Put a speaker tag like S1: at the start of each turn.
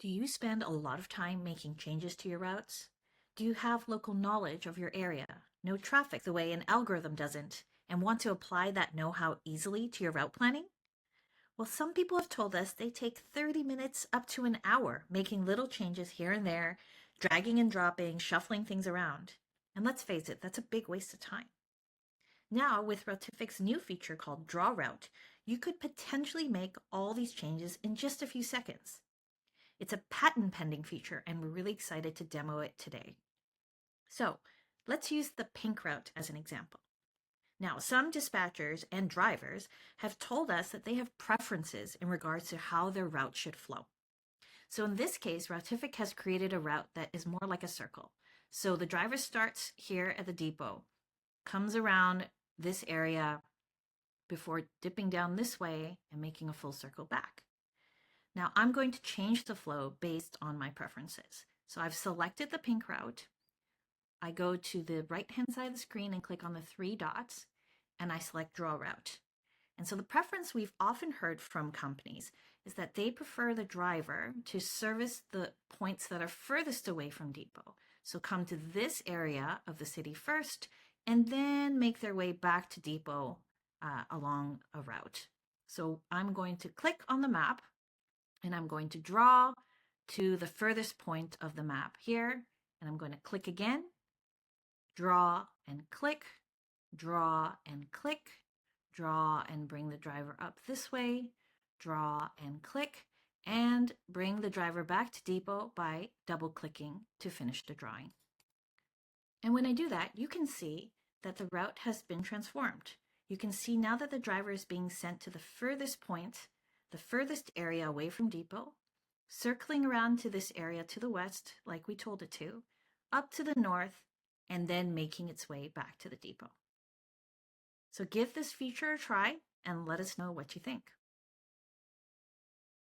S1: Do you spend a lot of time making changes to your routes? Do you have local knowledge of your area, know traffic the way an algorithm doesn't, and want to apply that know-how easily to your route planning? Well, some people have told us they take 30 minutes up to an hour making little changes here and there, dragging and dropping, shuffling things around. And let's face it, that's a big waste of time. Now, with Routific's new feature called Draw Route, you could potentially make all these changes in just a few seconds. It's a patent pending feature, and we're really excited to demo it today. So let's use the pink route as an example. Now, some dispatchers and drivers have told us that they have preferences in regards to how their route should flow. So in this case, Routific has created a route that is more like a circle. So the driver starts here at the depot, comes around this area before dipping down this way and making a full circle back. Now I'm going to change the flow based on my preferences. So I've selected the pink route. I go to the right-hand side of the screen and click on the three dots, and I select Draw Route. And so the preference we've often heard from companies is that they prefer the driver to service the points that are furthest away from depot. So come to this area of the city first, and then make their way back to depot along a route. So I'm going to click on the map, and I'm going to draw to the furthest point of the map here, and I'm going to click again, draw and click, draw and click, draw and bring the driver up this way, draw and click, and bring the driver back to depot by double clicking to finish the drawing. And when I do that, you can see that the route has been transformed. You can see now that the driver is being sent to the furthest point, the furthest area away from depot, circling around to this area to the west, like we told it to, up to the north, and then making its way back to the depot. So give this feature a try and let us know what you think.